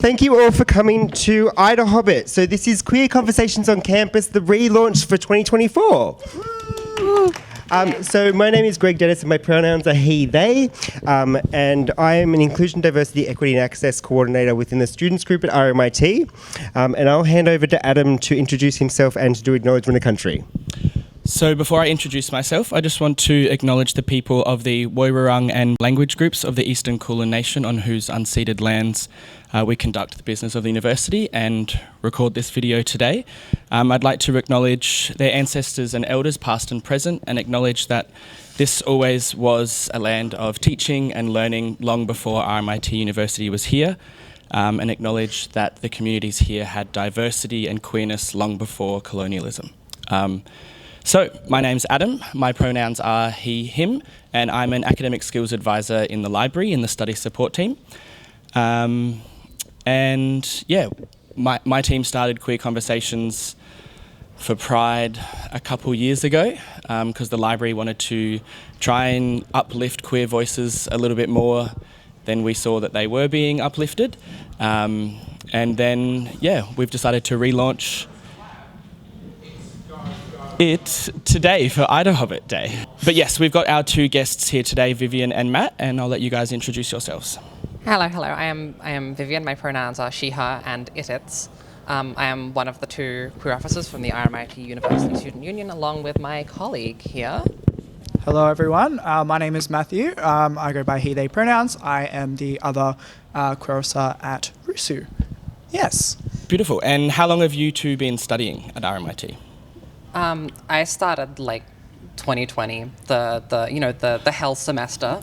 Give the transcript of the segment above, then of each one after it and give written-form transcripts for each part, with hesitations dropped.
Thank you all for coming to IDAHOBIT. So this is Queer Conversations on Campus, the relaunch for 2024. So my name is Greg Dennis and my pronouns are he, they, and I am an Inclusion, Diversity, Equity and Access Coordinator within the Students Group at RMIT, and I'll hand over to Adam to introduce himself and to do acknowledgement of country. So before I introduce myself, I just want to acknowledge the people of the Woiwurrung and language groups of the Eastern Kulin Nation on whose unceded lands we conduct the business of the university and record this video today. I'd like to acknowledge their ancestors and elders past and present and acknowledge that this always was a land of teaching and learning long before RMIT University was here, and acknowledge that the communities here had diversity and queerness long before colonialism. So, my name's Adam, my pronouns are he, him, and I'm an academic skills advisor in the library in the study support team. My team started Queer Conversations for Pride a couple years ago because the library wanted to try and uplift queer voices a little bit more than we saw that they were being uplifted. And then, we've decided to relaunch it today for IDAHOBIT Day. But yes, we've got our two guests here today, Vivienne and Matt, and I'll let you guys introduce yourselves. Hello. I am Vivienne. My pronouns are she, her, and its. I am one of the two queer officers from the RMIT University Student Union, along with my colleague here. Hello, everyone. My name is Matthew. I go by he, they pronouns. I am the other queer officer at RUSU. Yes. Beautiful. And how long have you two been studying at RMIT? I started 2020, the hell semester,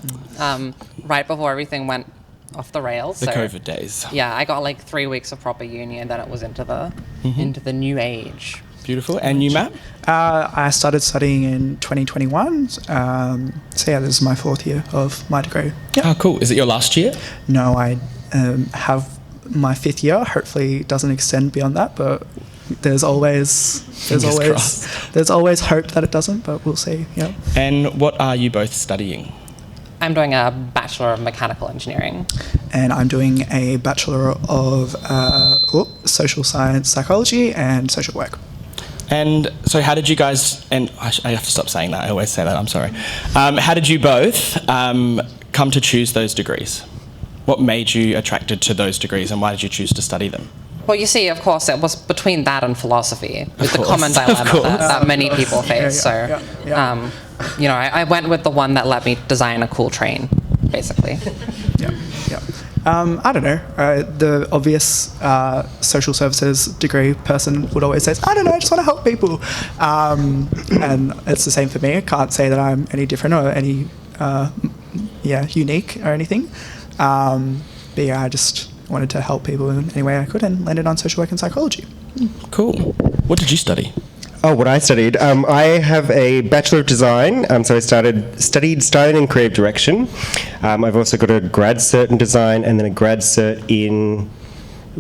right before everything went off the rails. The COVID days. Yeah, I got 3 weeks of proper uni, and then it was into the new age. Beautiful. And you, Matt? I started studying in 2021. This is my fourth year of my degree. Yep. Oh, cool. Is it your last year? No, I have my fifth year. Hopefully it doesn't extend beyond that, but there's always hope that it doesn't, but we'll see. Yeah. And what are you both studying? I'm doing a Bachelor of Mechanical Engineering. And I'm doing a Bachelor of Social Science Psychology and Social Work. And so how did you guys, and I have to stop saying that, I always say that, I'm sorry. How did you both come to choose those degrees? What made you attracted to those degrees and why did you choose to study them? Well, you see, of course, it was between that and philosophy, with the common dilemma that many people face. I went with the one that let me design a cool train, basically. I don't know. The obvious social services degree person would always say, I don't know, I just want to help people. And it's the same for me. I can't say that I'm any different or any unique or anything. I just wanted to help people in any way I could and landed on social work and psychology. Cool. What did you study? Oh, what I studied? I have a Bachelor of Design, so I studied Styling and Creative Direction. I've also got a grad cert in Design and then a grad cert in,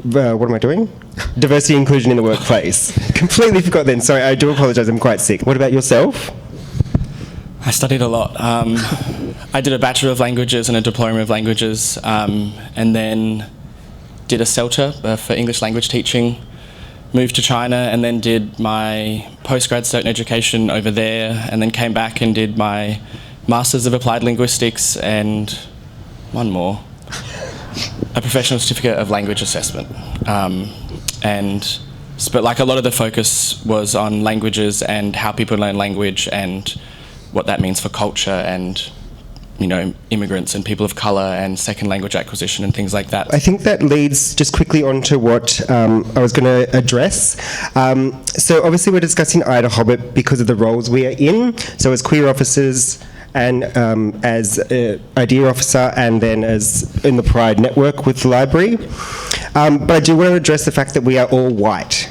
what am I doing? Diversity and Inclusion in the Workplace. Completely forgot then, sorry, I do apologise, I'm quite sick. What about yourself? I studied a lot. I did a Bachelor of Languages and a Diploma of Languages, and then did a CELTA for English language teaching, moved to China and then did my postgrad cert in education over there, and then came back and did my Masters of Applied Linguistics and one more, a Professional Certificate of Language Assessment. But a lot of the focus was on languages and how people learn language and what that means for culture and immigrants and people of colour and second language acquisition and things like that. I think that leads just quickly on to what I was going to address. So obviously we're discussing IDAHOBIT because of the roles we are in. So as queer officers and as IDEA officer and then as in the Pride network with the library. But I do want to address the fact that we are all white.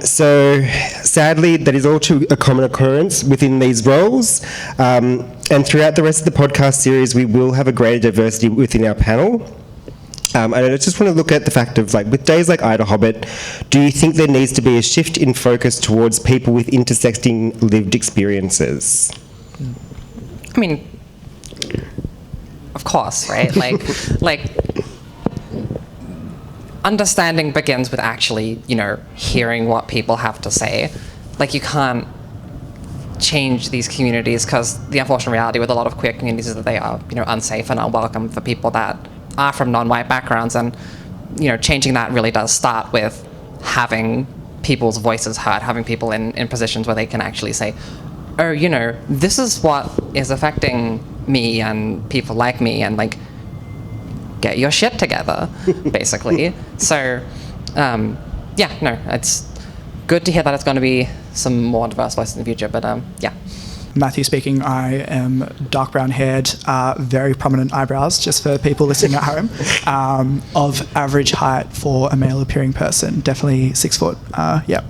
So sadly, that is all too a common occurrence within these roles. And throughout the rest of the podcast series, we will have a greater diversity within our panel. And I just want to look at the fact of, with days like IDAHOBIT, do you think there needs to be a shift in focus towards people with intersecting lived experiences? I mean, of course, right? understanding begins with actually, hearing what people have to say. Like, you can't change these communities, because the unfortunate reality with a lot of queer communities is that they are, unsafe and unwelcome for people that are from non-white backgrounds. And, changing that really does start with having people's voices heard, having people in positions where they can actually say, oh, this is what is affecting me and people like me, and like, get your shit together, basically. So, it's good to hear that it's going to be some more diverse voices in the future, but yeah. Matthew speaking. I am dark brown haired, very prominent eyebrows, just for people listening at home, of average height for a male appearing person, definitely 6 foot, yeah.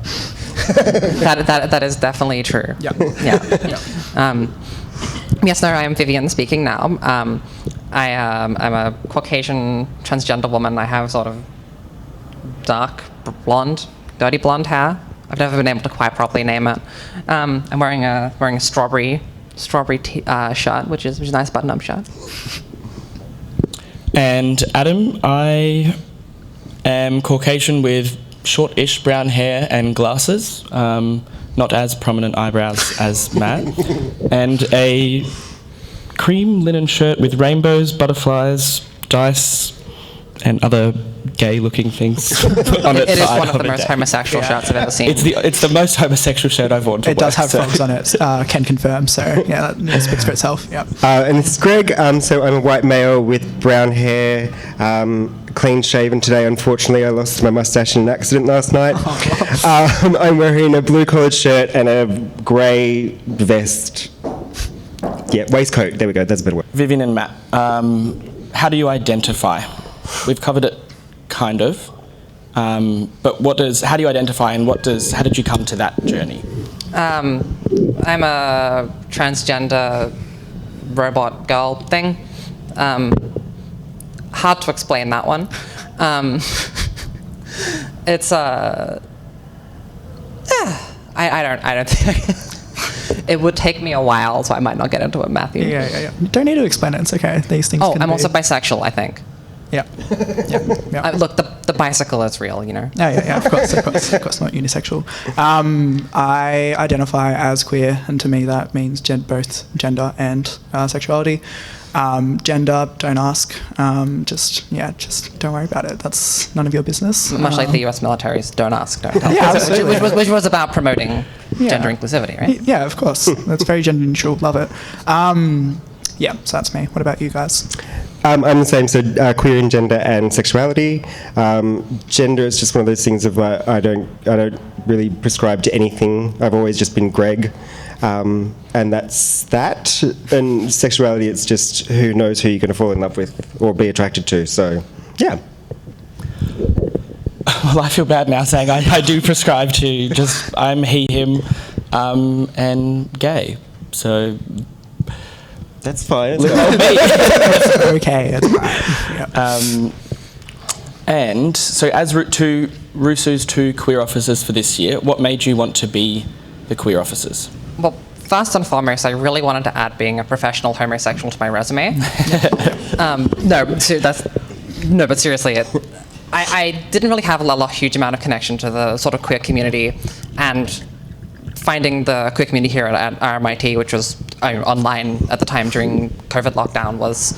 That is definitely true. Yeah. Yes, no, I am Vivienne speaking now. I'm a Caucasian transgender woman. I have sort of dark blonde, dirty blonde hair. I've never been able to quite properly name it. I'm wearing a strawberry shirt, which is a nice button-up shirt. And Adam, I am Caucasian with short-ish brown hair and glasses, not as prominent eyebrows as Matt, and a cream linen shirt with rainbows, butterflies, dice, and other gay-looking things on it. It is one of the most homosexual shirts I've ever seen. It's the most homosexual shirt I've worn to work. It does have frogs on it, can confirm, so yeah, that speaks for itself. Yeah. And this is Greg, so I'm a white male with brown hair, clean shaven today. Unfortunately, I lost my mustache in an accident last night. I'm wearing a blue collared shirt and a grey vest. Yeah, waistcoat. There we go. That's a better word. Vivienne and Matt, how do you identify? We've covered it, kind of. But how do you identify, and how did you come to that journey? I'm a transgender robot girl thing. Hard to explain that one. It's I don't think it would take me a while, so I might not get into it, Matthew. Yeah. You don't need to explain it. It's okay. These things. I'm also bisexual, I think. Yeah. Look, the bicycle is real, Yeah. Of course, not unisexual. I identify as queer, and to me that means both gender and sexuality. Gender, don't ask. Just don't worry about it. That's none of your business. Much like the US military's don't ask, don't tell. Yeah, absolutely. Which was about promoting gender inclusivity, right? Yeah, of course. That's very gender neutral. Love it. Yeah, so that's me. What about you guys? I'm the same, so queer in gender and sexuality. Gender is just one of those things of I don't really prescribe to anything. I've always just been Greg, and that's that. And sexuality, it's just who knows who you're going to fall in love with or be attracted to. So, yeah. Well, I feel bad now saying I do prescribe to just I'm he, him, and gay. So. That's fine. Okay, that's fine. Yeah. And so as RUSU's 2 queer officers for this year, what made you want to be the queer officers? Well, first and foremost, I really wanted to add being a professional homosexual to my resume. But seriously, I didn't really have a huge amount of connection to the sort of queer community, and finding the queer community here at RMIT, which was online at the time during COVID lockdown, was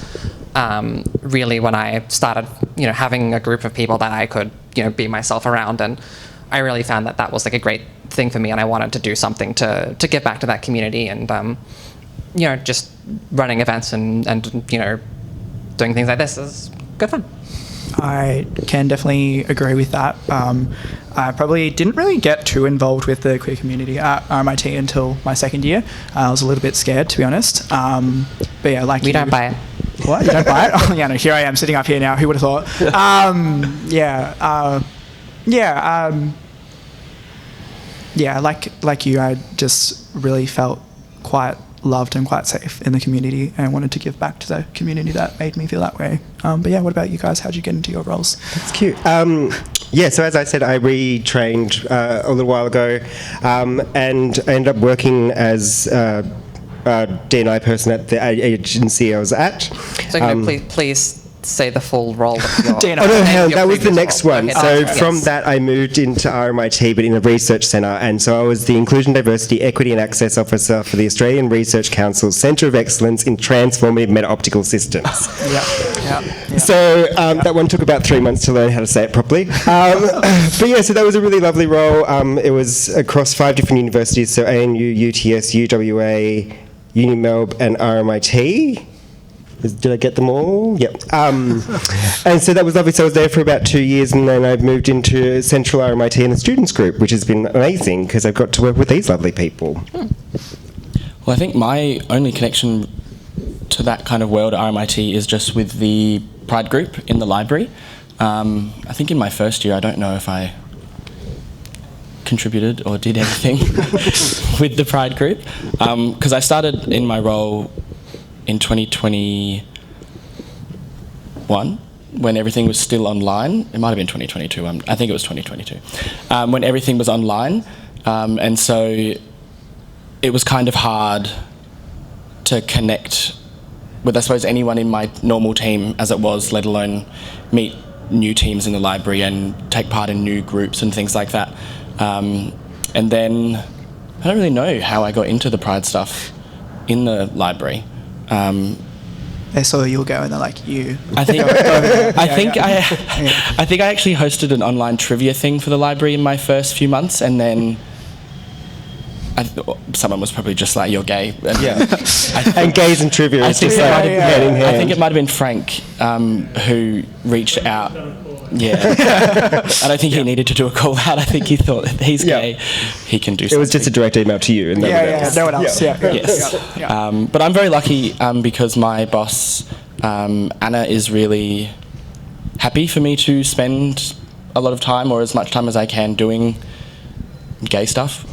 really when I started, having a group of people that I could, be myself around, and I really found that was like a great thing for me, and I wanted to do something to give back to that community, and just running events and doing things like this is good fun. I can definitely agree with that. I probably didn't really get too involved with the queer community at RMIT until my second year. I was a little bit scared, to be honest. But yeah, like we don't buy it. What? You don't buy it? Oh, yeah, no, here I am sitting up here now. Who would have thought? Like you, I just really felt quite loved and quite safe in the community, and wanted to give back to the community that made me feel that way. But yeah, what about you guys? How'd you get into your roles? That's cute. So as I said, I retrained a little while ago, and I ended up working as a D&I person at the agency I was at. So can you please say the full role of your... Dana. Oh no, name hell, of your that was the previous next role. one. Okay. So Oh, from yes. that, I moved into RMIT, but in a research centre, and so I was the Inclusion, Diversity, Equity and Access Officer for the Australian Research Council's Centre of Excellence in Transformative Meta-Optical Systems. Yeah. So that one took about 3 months to learn how to say it properly. But yeah, so that was a really lovely role. It was across 5 different universities, so ANU, UTS, UWA, UniMelb and RMIT. Did I get them all? Yep. And so that was lovely. So I was there for about 2 years, and then I've moved into Central RMIT and the Students Group, which has been amazing because I've got to work with these lovely people. Well, I think my only connection to that kind of world at RMIT is just with the Pride group in the library. I think in my first year, I don't know if I contributed or did anything with the Pride group, because I started in my role in 2021 when everything was still online. It might have been 2022. I think it was 2022 when everything was online, and so it was kind of hard to connect with, I suppose, anyone in my normal team as it was, let alone meet new teams in the library and take part in new groups and things like that. And then I don't really know how I got into the Pride stuff in the library. They saw you go and they're like, you. I think I think I actually hosted an online trivia thing for the library in my first few months, and then someone was probably just like, "You're gay." And And gays and trivia is just like hand in hand. I think it might have been Frank who reached out. Yeah, I don't think he needed to do a call out. I think he thought he's gay, he can do something. It was just a direct email to you, and no one else. No one else. Yes. But I'm very lucky because my boss, Anna, is really happy for me to spend a lot of time, or as much time as I can, doing gay stuff.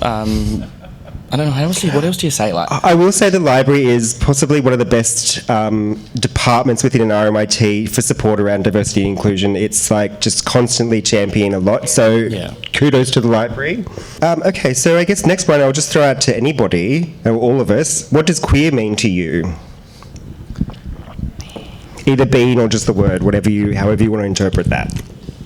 I don't know, what else do you say? Like, I will say the library is possibly one of the best departments within an RMIT for support around diversity and inclusion. It's like just constantly championing a lot, so kudos to the library. Okay, so I guess next one I'll just throw out to anybody, or all of us. What does queer mean to you? Either being or just the word, however you want to interpret that.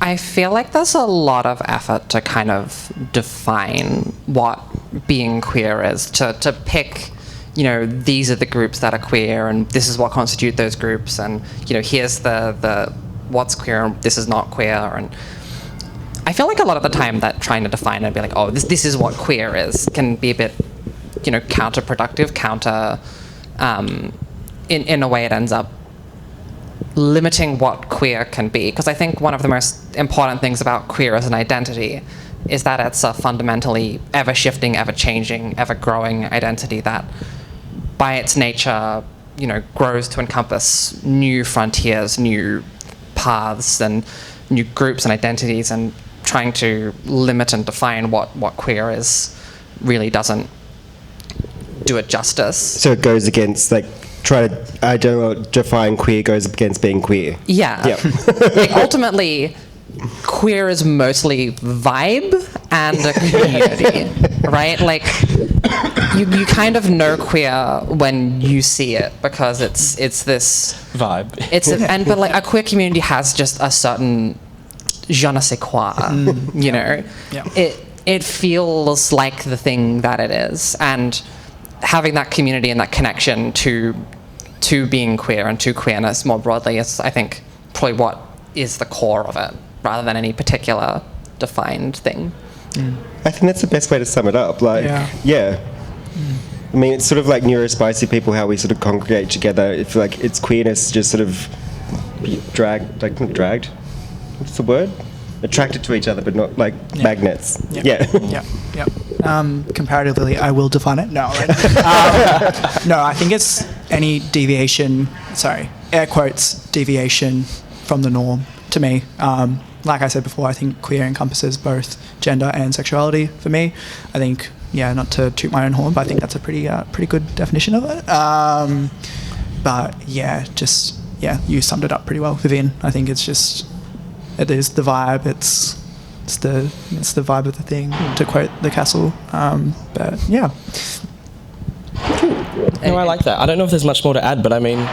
I feel like there's a lot of effort to kind of define what being queer is, to pick, these are the groups that are queer, and this is what constitute those groups, and, here's the what's queer, and this is not queer, and I feel like a lot of the time that trying to define it and be like, oh, this is what queer is, can be a bit, counterproductive, in a way it ends up limiting what queer can be, because I think one of the most important things about queer as an identity is that it's a fundamentally ever-shifting, ever-changing, ever-growing identity that, by its nature, grows to encompass new frontiers, new paths, and new groups and identities, and trying to limit and define what queer is really doesn't do it justice. So it goes against, define queer goes against being queer. Yeah. Like, ultimately, queer is mostly vibe and a community, right? Like, you kind of know queer when you see it, because it's this vibe. But like a queer community has just a certain je ne sais quoi, It feels like the thing that it is, and having that community and that connection to being queer and to queerness more broadly is, I think, probably what is the core of it, rather than any particular defined thing. I think that's the best way to sum it up. I mean, it's sort of like neurospicy people, how we sort of congregate together. If it's queerness, just sort of dragged. What's the word? Attracted to each other, but not like magnets. Comparatively, I will define it. No, I think it's any deviation, air quotes, deviation from the norm to me. Like I said before, I think queer encompasses both gender and sexuality for me. I think, not to toot my own horn, but I think that's a pretty good definition of it. You summed it up pretty well, Vivienne. I think it is the vibe. It's the vibe of the thing, to quote the castle. But yeah. No, I like that. I don't know if there's much more to add, but I mean,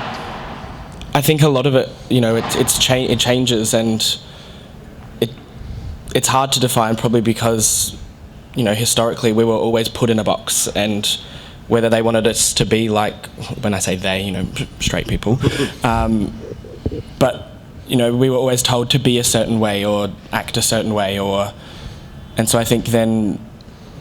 I think a lot of it, it changes, and it's hard to define, probably because, historically we were always put in a box, and whether they wanted us to be like, when I say they, straight people, but we were always told to be a certain way or act a certain way, and so I think then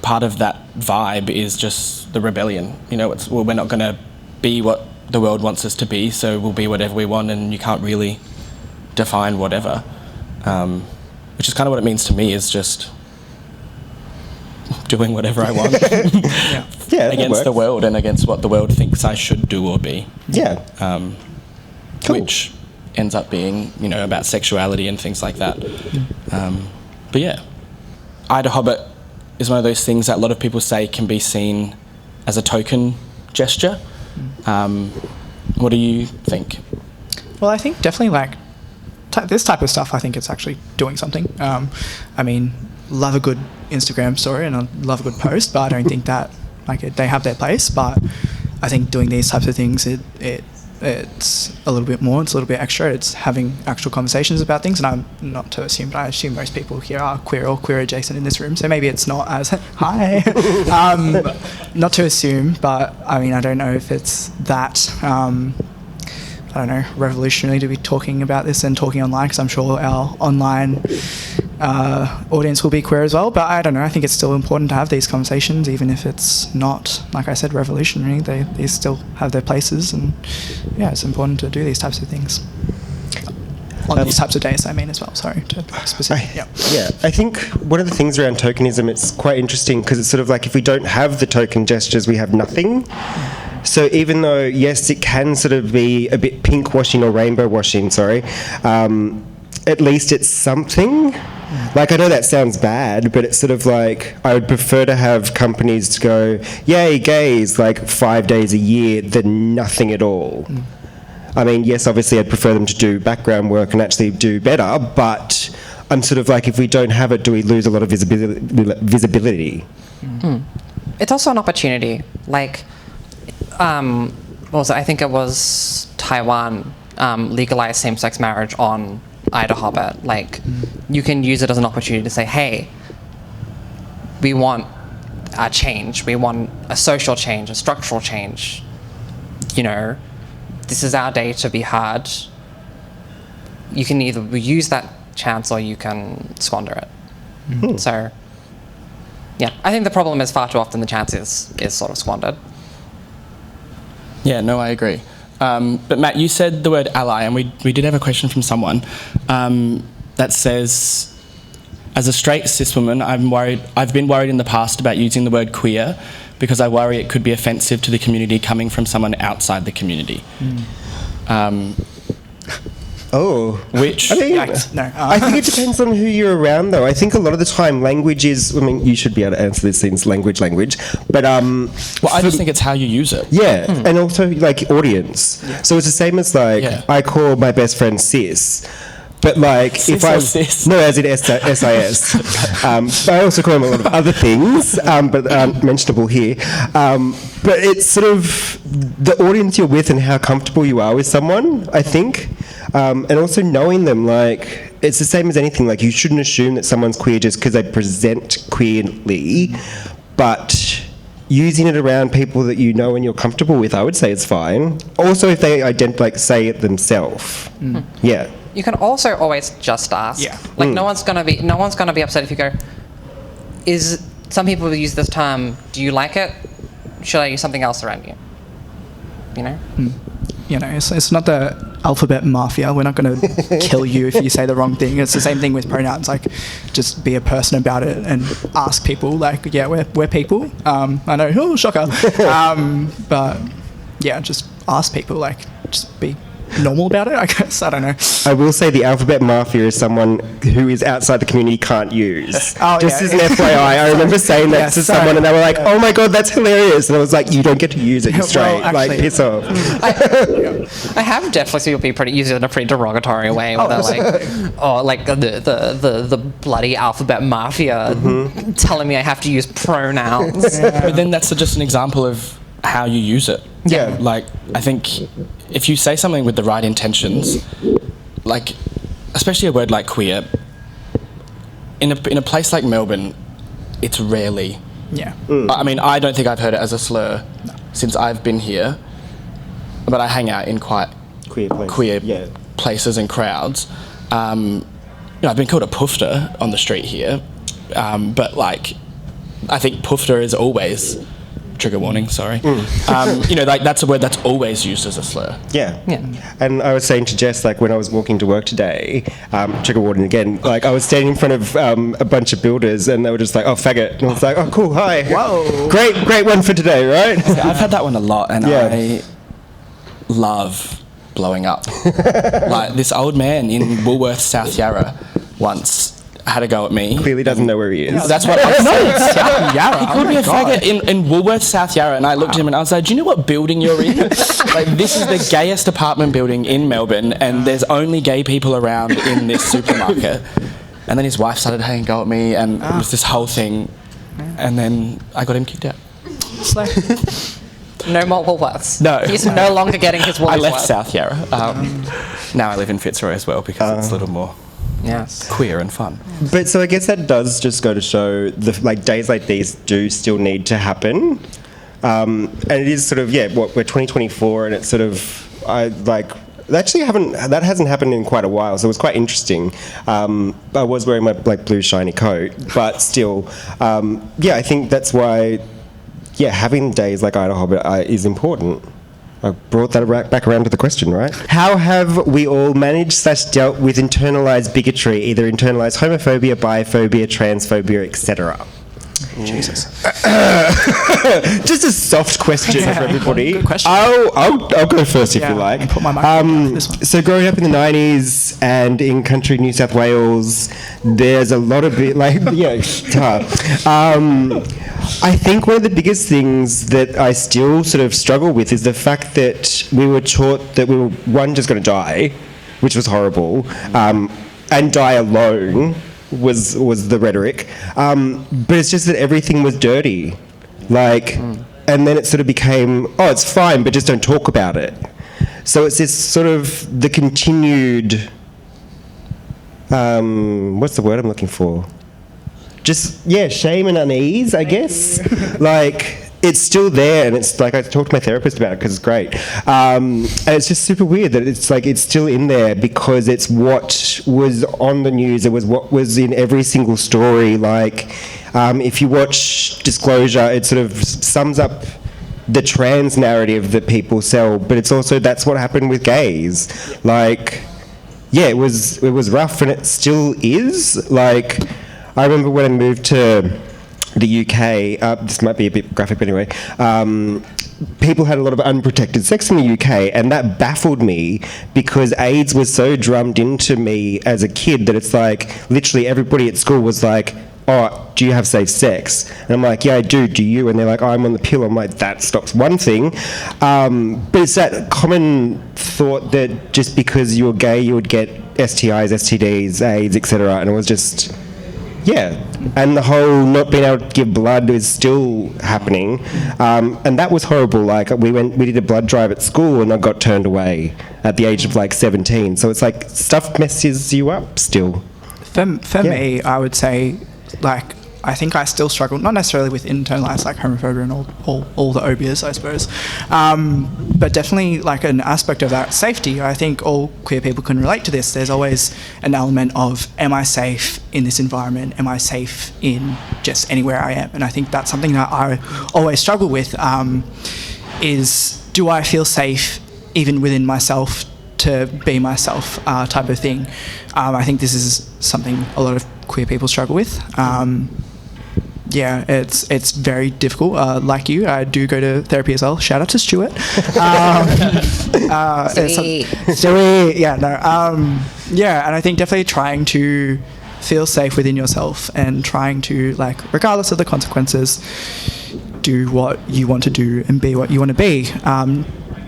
part of that vibe is just the rebellion. We're not going to be what the world wants us to be, so we'll be whatever we want, and you can't really define whatever. Which is kind of what it means to me, is just doing whatever I want against the world and against what the world thinks I should do or be. Yeah. Cool. Which ends up being, about sexuality and things like that. But yeah, IDAHOBIT is one of those things that a lot of people say can be seen as a token gesture. What do you think? Well, I think definitely this type of stuff, I think it's actually doing something. I mean, love a good Instagram story and I love a good post, but I don't think that they have their place. But I think doing these types of things, it's a little bit more, it's a little bit extra. It's having actual conversations about things, and I'm not to assume, but I assume most people here are queer or queer adjacent in this room, so maybe it's not as hi. Not to assume, but I mean, I don't know if it's that revolutionary to be talking about this and talking online, because I'm sure our online audience will be queer as well. But I don't know, I think it's still important to have these conversations, even if it's not, like I said, revolutionary. They still have their places, and yeah, it's important to do these types of things on these types of days, I mean, as well. Sorry, to specific. Yeah, I think one of the things around tokenism, it's quite interesting, because it's sort of like, if we don't have the token gestures, we have nothing. So even though, yes, it can sort of be a bit pink washing or rainbow washing, at least it's something. Like, I know that sounds bad, but it's sort of like, I would prefer to have companies to go, yay, gays, 5 days a year, than nothing at all. I mean, yes, obviously I'd prefer them to do background work and actually do better, but I'm sort of like, if we don't have it, do we lose a lot of visibility? It's also an opportunity. I think it was Taiwan legalized same-sex marriage on IDAHOBIT. You can use it as an opportunity to say, hey, we want a change, we want a social change, a structural change. This is our day to be heard. You can either use that chance or you can squander it. So, yeah, I think the problem is far too often the chance is sort of squandered. Yeah, no, I agree. But Matt, you said the word ally, and we did have a question from someone that says, as a straight cis woman, I've been worried in the past about using the word queer, because I worry it could be offensive to the community coming from someone outside the community. Which... I think it depends on who you're around, though. I think a lot of the time language is... I mean, you should be able to answer this since language. But... well, I just think it's how you use it. Yeah, and also, audience. Yeah. So it's the same as, I call my best friend sis. But if I... No, as in SIS. But I also call him a lot of other things, but aren't mentionable here. But it's sort of the audience you're with and how comfortable you are with someone, I think. And also knowing them, it's the same as anything. You shouldn't assume that someone's queer just because they present queerly, but using it around people that you know and you're comfortable with, I would say it's fine. Also, if they say it themselves. Yeah. You can also always just ask. Yeah. No one's gonna be upset if you go, some people use this term, do you like it? Should I use something else around you? It's not the alphabet mafia. We're not going to kill you if you say the wrong thing. It's the same thing with pronouns. Just be a person about it and ask people. We're people. I know, shocker. But yeah, just ask people. Just be normal about it, I guess. I don't know. I will say the alphabet mafia is someone who is outside the community can't use. Just as an FYI, I remember saying that to someone and they were like, oh my god, that's hilarious. And I was like, you don't get to use it, you're straight. Piss off. I have definitely seen people use it in a pretty derogatory way where they're the bloody alphabet mafia telling me I have to use pronouns. But then that's just an example of how you use it. Yeah. Like, I think if you say something with the right intentions, like, especially a word like queer, in a place like Melbourne, it's rarely. Yeah. I mean, I don't think I've heard it as a slur since I've been here, but I hang out in quite queer places and crowds. I've been called a poofter on the street here, but like, I think poofter is always, trigger warning, sorry. Like that's a word that's always used as a slur. Yeah. And I was saying to Jess, like when I was walking to work today, trigger warning again, like I was standing in front of a bunch of builders and they were just like, oh, faggot. And I was like, oh, cool, hi. Whoa. Great one for today, right? I've had that one a lot, and I love blowing up. Like this old man in Woolworths, South Yarra once had a go at me. Clearly doesn't know where he is. That's what I said. South Yarra. He called me a faggot in Woolworths, South Yarra, and I looked at him and I was like, do you know what building you're in? Like, this is the gayest apartment building in Melbourne, and there's only gay people around in this supermarket. And then his wife started having a go at me, and it was this whole thing, and then I got him kicked out. No more Woolworths. No. He's no longer getting his Woolworths. I left South Yarra. Now I live in Fitzroy as well, because it's a little more queer and fun. But so I guess that does just go to show days like these do still need to happen. And it is sort of, we're 2024 and it's sort of, that hasn't happened in quite a while, so it was quite interesting. I was wearing my blue shiny coat, but still, I think that's why, having days like IDAHOBIT is important. I brought that back around to the question, right? How have we all managed/dealt with internalized bigotry, either internalized homophobia, biphobia, transphobia, etc.? Jesus. Just a soft question for everybody. Good question. I'll go first if you like. I'll put my microphone for this one. So growing up in the 90s and in country New South Wales, there's a lot of I think one of the biggest things that I still sort of struggle with is the fact that we were taught that we were, one, just going to die, which was horrible, and die alone was the rhetoric. But it's just that everything was dirty. And then it sort of became, oh, it's fine, but just don't talk about it. So it's this sort of the continued, what's the word I'm looking for? Just, shame and unease, I guess. It's still there, and it's like I talked to my therapist about it because it's great. And it's just super weird that it's still in there because it's what was on the news. It was what was in every single story. If you watch Disclosure, it sort of sums up the trans narrative that people sell, but it's also that's what happened with gays. It was rough, and it still is. I remember when I moved to the UK, this might be a bit graphic, but anyway, people had a lot of unprotected sex in the UK, and that baffled me because AIDS was so drummed into me as a kid that it's literally everybody at school was like, oh, do you have safe sex? And I'm like, yeah, I do. Do you? And they're like, oh, I'm on the pill. I'm like, that stops one thing. But it's that common thought that just because you're gay, you would get STIs, STDs, AIDS, etc. And it was just... and the whole not being able to give blood is still happening, and that was horrible. We did a blood drive at school, and I got turned away at the age of 17. So it's stuff messes you up still. For me, I would say, I think I still struggle, not necessarily with internalized homophobia and all the obias, I suppose, but definitely an aspect of that safety. I think all queer people can relate to this. There's always an element of, am I safe in this environment? Am I safe in just anywhere I am? And I think that's something that I always struggle with, is do I feel safe even within myself to be myself, type of thing. I think this is something a lot of queer people struggle with. It's very difficult. Like you, I do go to therapy as well. Shout out to Stuart. And I think definitely trying to feel safe within yourself and trying to, regardless of the consequences, do what you want to do and be what you want to be.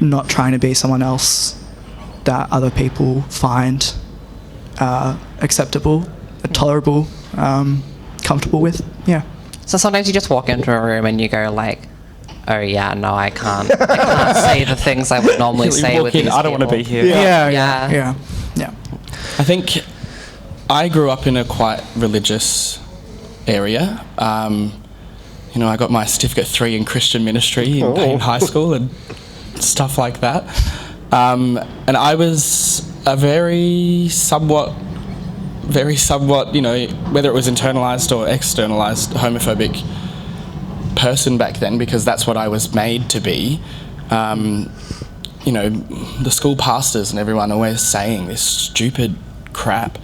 Not trying to be someone else that other people find acceptable, tolerable, comfortable with. Yeah. So sometimes you just walk into a room and you go oh yeah, no, I can't say the things I would normally say with these people. I don't want to be here. Yeah. I think I grew up in a quite religious area. I got my certificate 3 in Christian ministry in high school and stuff like that. And I was a very somewhat, whether it was internalized or externalized homophobic person back then, because that's what I was made to be. The school pastors and everyone always saying this stupid crap,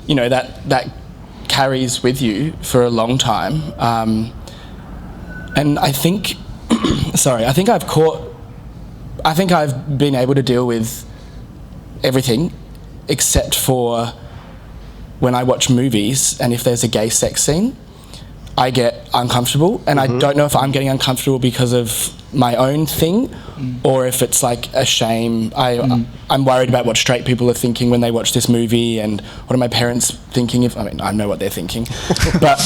that carries with you for a long time. And I think, I think I've been able to deal with everything except for when I watch movies and if there's a gay sex scene, I get uncomfortable, and I don't know if I'm getting uncomfortable because of my own thing or if it's like a shame. I'm worried about what straight people are thinking when they watch this movie, and what are my parents thinking I know what they're thinking. But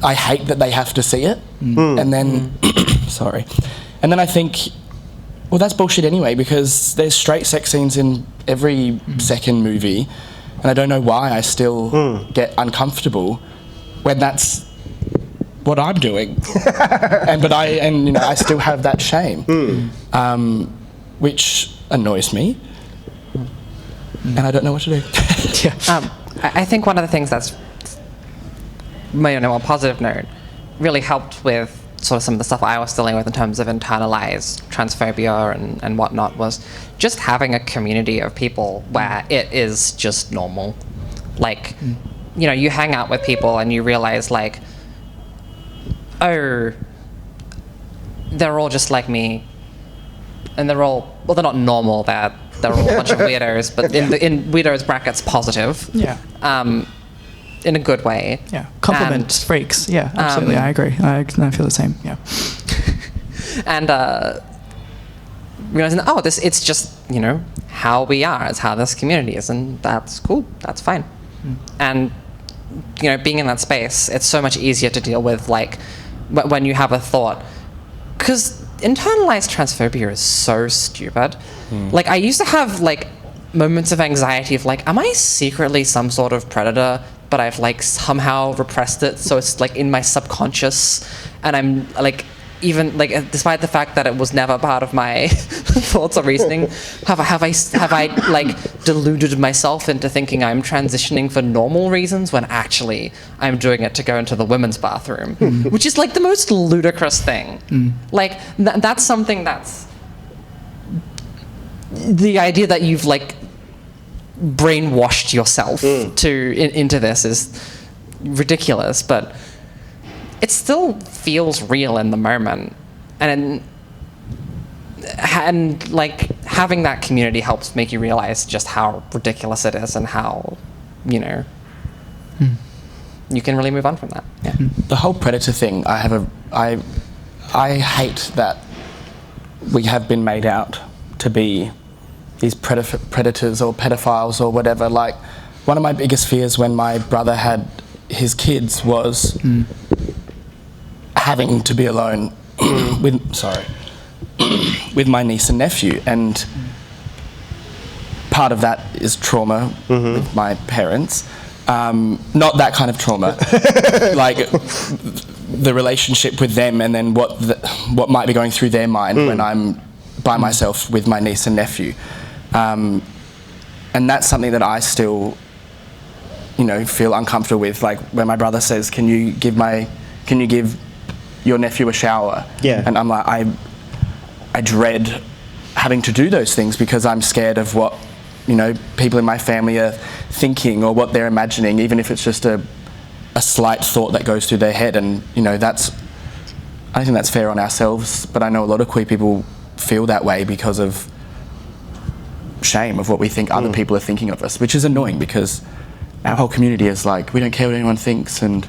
I hate that they have to see it. And then, and then I think, well, that's bullshit anyway, because there's straight sex scenes in every second movie, and I don't know why I still get uncomfortable when that's what I'm doing. I still have that shame, which annoys me, and I don't know what to do. I think one of the things that's, on a more positive note, really helped with sort of some of the stuff I was dealing with in terms of internalized transphobia and whatnot was just having a community of people where it is just normal. You hang out with people and you realize oh, they're all just like me, and they're all, well, they're not normal, they're all a bunch of weirdos, but in weirdos brackets positive. In a good way. Compliment freaks. Absolutely. I agree. I feel the same. And realizing, it's just, how we are. It's how this community is, and that's cool. That's fine. And, being in that space, it's so much easier to deal with, when you have a thought. Because internalized transphobia is so stupid. I used to have, moments of anxiety of, am I secretly some sort of predator, but I've somehow repressed it, so it's in my subconscious, and I'm even despite the fact that it was never part of my thoughts or reasoning, have I deluded myself into thinking I'm transitioning for normal reasons when actually I'm doing it to go into the women's bathroom, which is the most ludicrous thing. That's something that's the idea that you've brainwashed yourself into this is ridiculous, but it still feels real in the moment, and having that community helps make you realize just how ridiculous it is and how you can really move on from that. The whole predator thing, I hate that we have been made out to be these predators or pedophiles or whatever. One of my biggest fears when my brother had his kids was having to be alone with my niece and nephew, and part of that is trauma with my parents. Not that kind of trauma, the relationship with them, and then what might be going through their mind when I'm by myself with my niece and nephew. And that's something that I still, feel uncomfortable with. When my brother says, "Can you give your nephew a shower?" And I'm I dread having to do those things because I'm scared of what, people in my family are thinking or what they're imagining, even if it's just a slight thought that goes through their head. And I don't think that's fair on ourselves, but I know a lot of queer people feel that way because of shame of what we think other people are thinking of us, which is annoying because our whole community is we don't care what anyone thinks, and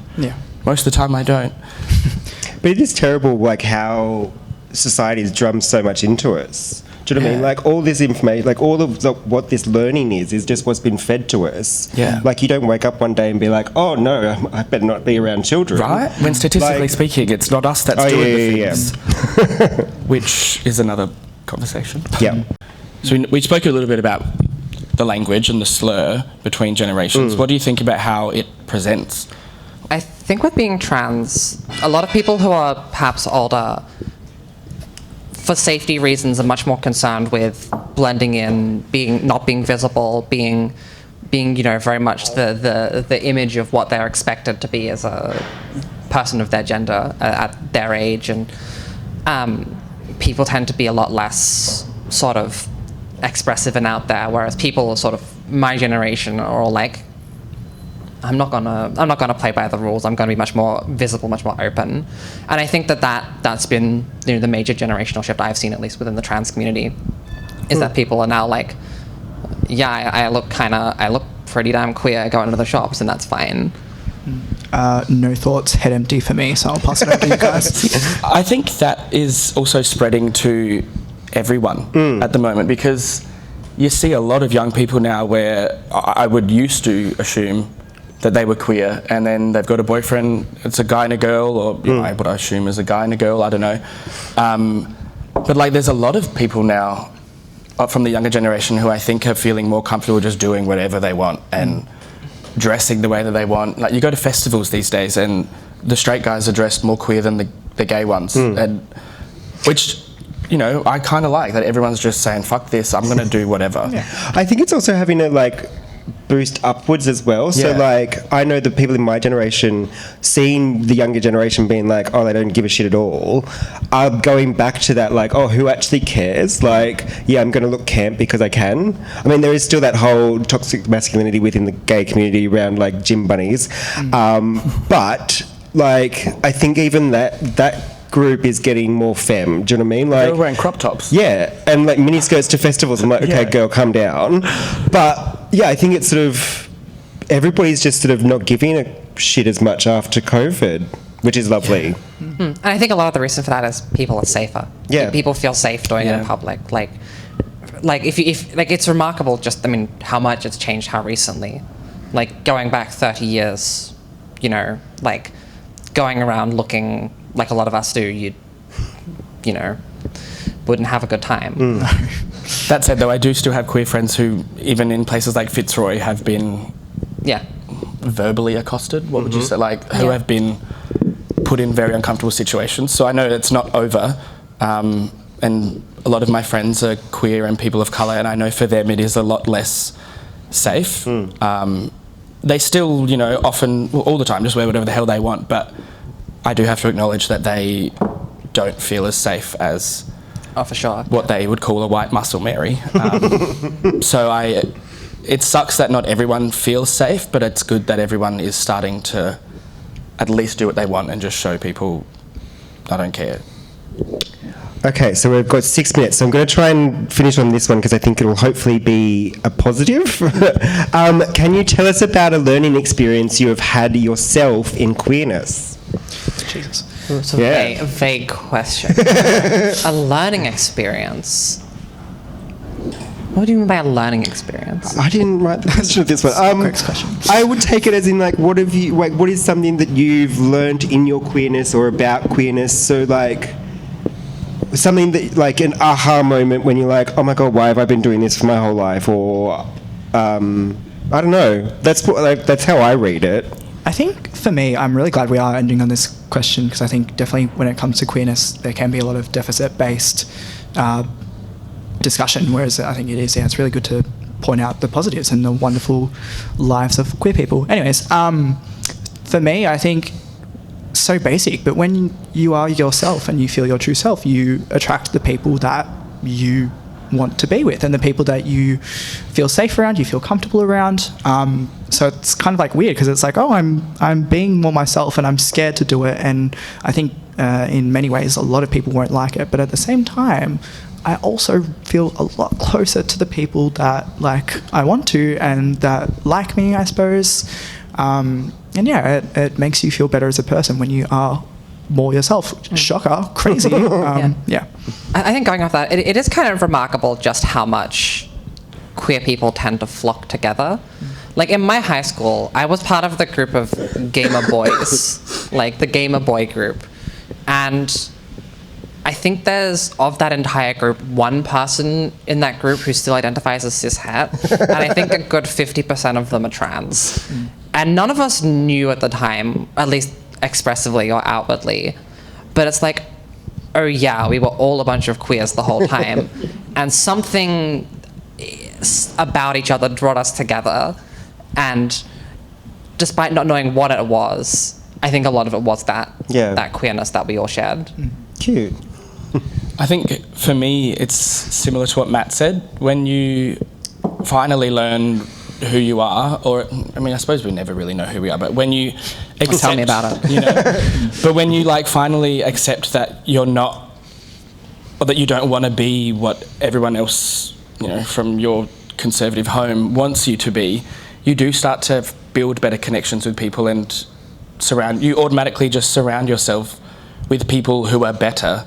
most of the time I don't. But it is terrible how society has drummed so much into us Do you know what I mean? Like, all this information, like, all of what this learning is just what's been fed to us. Yeah. Like, you don't wake up one day and be like, oh, no, I better not be around children. Right? When statistically speaking, it's not us that's doing the things. Which is another conversation. Yeah. So we spoke a little bit about the language and the slur between generations. What do you think about how it presents? I think with being trans, a lot of people who are perhaps older, for safety reasons, are much more concerned with blending in, not being visible, being very much the image of what they're expected to be as a person of their gender at their age, and people tend to be a lot less sort of expressive and out there, whereas people sort of my generation are all like, I'm not gonna play by the rules. I'm gonna be much more visible, much more open. And I think that's been the major generational shift I've seen, at least within the trans community, is that people are now like, yeah, I look pretty damn queer going into the shops, and that's fine. No thoughts, head empty for me, so I'll pass it over to you guys. I think that is also spreading to everyone at the moment, because you see a lot of young people now where I would used to assume that they were queer, and then they've got a boyfriend, it's a guy and a girl, or what I assume is a guy and a girl, I don't know. But like, there's a lot of people now from the younger generation who I think are feeling more comfortable just doing whatever they want and dressing the way that they want. Like, you go to festivals these days and the straight guys are dressed more queer than the gay ones, and which, you know, I kind of like that everyone's just saying, fuck this, I'm going to do whatever. Yeah. I think it's also having a, like, boost upwards as well. So, like, I know the people in my generation, seeing the younger generation being like, oh, they don't give a shit at all, are going back to that, like, oh, who actually cares? Like, yeah, I'm going to look camp because I can. I mean, there is still that whole toxic masculinity within the gay community around, like, gym bunnies. But, like, I think even that group is getting more femme. Do you know what I mean? Like, they're wearing crop tops. Yeah, and like mini skirts to festivals. I'm like, okay, girl, calm down. But yeah, I think it's sort of everybody's just sort of not giving a shit as much after COVID, which is lovely. And I think a lot of the reason for that is people are safer. Yeah, people feel safe doing it in public. Like if it's remarkable. Just, I mean, how much it's changed, how recently. Like, going back 30 years, you know, like going around looking like a lot of us do, you wouldn't have a good time. That said, though, I do still have queer friends who, even in places like Fitzroy, have been verbally accosted. What would you say? Like, who have been put in very uncomfortable situations. So I know it's not over, and a lot of my friends are queer and people of colour, and I know for them it is a lot less safe. They still, you know, often, well, all the time, just wear whatever the hell they want, but I do have to acknowledge that they don't feel as safe as for sure. what they would call a white muscle Mary. So it sucks that not everyone feels safe, but it's good that everyone is starting to at least do what they want and just show people, I don't care. Okay, so we've got 6 minutes. So I'm going to try and finish on this one because I think it will hopefully be a positive. Can you tell us about a learning experience you have had yourself in queerness? Jesus. It's a vague question. A learning experience. What do you mean by a learning experience? I didn't write the question of this one. Greg's question. I would take it as in, like, what is something that you've learned in your queerness or about queerness? So, like, something that, like, an aha moment when you're like, oh my god, why have I been doing this for my whole life? Or I don't know. That's how I read it. I think for me, I'm really glad we are ending on this question, because I think definitely when it comes to queerness, there can be a lot of deficit-based discussion, whereas I think it's really good to point out the positives and the wonderful lives of queer people. Anyways, for me, I think so basic, but when you are yourself and you feel your true self, you attract the people that you want to be with and the people that you feel safe around, you feel comfortable around. So it's kind of like weird, because it's like, oh, I'm being more myself and I'm scared to do it. And I think in many ways a lot of people won't like it, but at the same time, I also feel a lot closer to the people that I want to and that like me, I suppose. And yeah, it makes you feel better as a person when you are more yourself. Shocker, crazy. Yeah. I think going off that, it is kind of remarkable just how much queer people tend to flock together. Like in my high school, I was part of the group of gamer boys, like the gamer boy group. And I think there's, of that entire group, one person in that group who still identifies as cishet. And I think a good 50% of them are trans. And none of us knew at the time, at least expressively or outwardly. But it's like, oh yeah, we were all a bunch of queers the whole time. And something about each other brought us together. And despite not knowing what it was, I think a lot of it was that queerness that we all shared. Cute. I think for me, it's similar to what Matt said. When you finally learn who you are, or I mean, I suppose we never really know who we are, but when you accept, tell me about it. You know, but when you like finally accept that you're not, or that you don't want to be what everyone else, you know, from your conservative home wants you to be, you do start to build better connections with people and you automatically just surround yourself with people who are better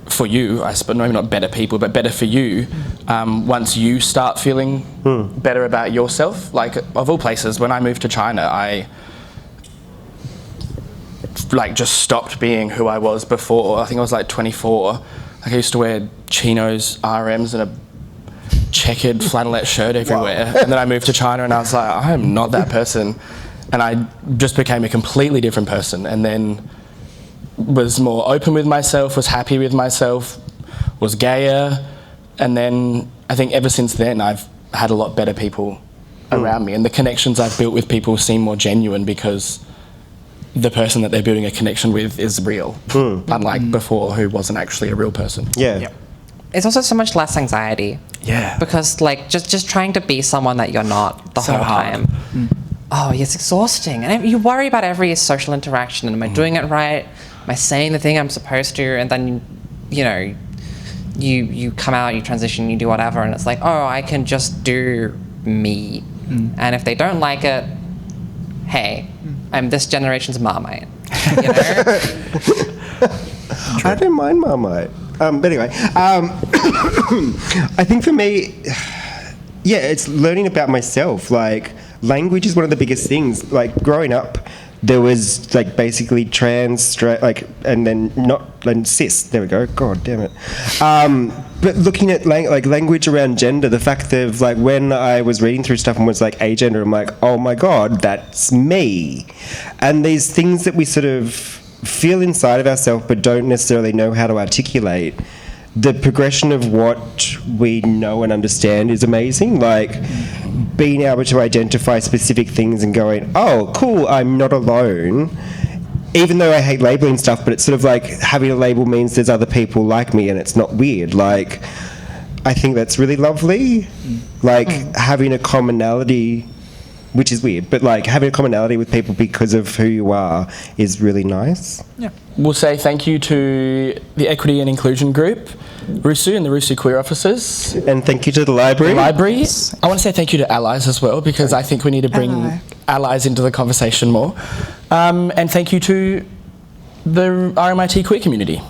for you, I suppose, maybe not better people, but better for you, once you start feeling better about yourself. Like, of all places, when I moved to China, I like just stopped being who I was before. I think I was like 24. Like, I used to wear chinos, RMs, and a checkered flannelette shirt everywhere. Wow. And then I moved to China and I was like, I am not that person. And I just became a completely different person, and then was more open with myself, was happy with myself, was gayer. And then I think ever since then I've had a lot better people around me, and the connections I've built with people seem more genuine because the person that they're building a connection with is real, unlike before, who wasn't actually a real person. Yeah. It's also so much less anxiety. Yeah. Because like just trying to be someone that you're not the whole time. Oh, it's exhausting. And you worry about every social interaction. Am I doing it right? Am I saying the thing I'm supposed to? And then, you know, you come out, you transition, you do whatever, and it's like, oh, I can just do me. And if they don't like it, hey, I'm this generation's Marmite. You know? I don't mind Marmite. But anyway, I think for me, yeah, it's learning about myself. Like, language is one of the biggest things. Like, growing up, there was like basically trans, and then cis. There we go. God damn it. But looking at language around gender, the fact that like when I was reading through stuff and was like agender, I'm like, oh my god, that's me. And these things that we sort of feel inside of ourselves but don't necessarily know how to articulate. The progression of what we know and understand is amazing. Like, being able to identify specific things and going, oh, cool, I'm not alone. Even though I hate labeling stuff, but it's sort of like having a label means there's other people like me and it's not weird. Like, I think that's really lovely. Like, having a commonality, which is weird, but like having a commonality with people because of who you are is really nice. Yeah. We'll say thank you to the Equity and Inclusion Group, RUSU and the RUSU Queer Officers. And thank you to the library. I want to say thank you to allies as well, because I think we need to bring allies into the conversation more. And thank you to the RMIT queer community.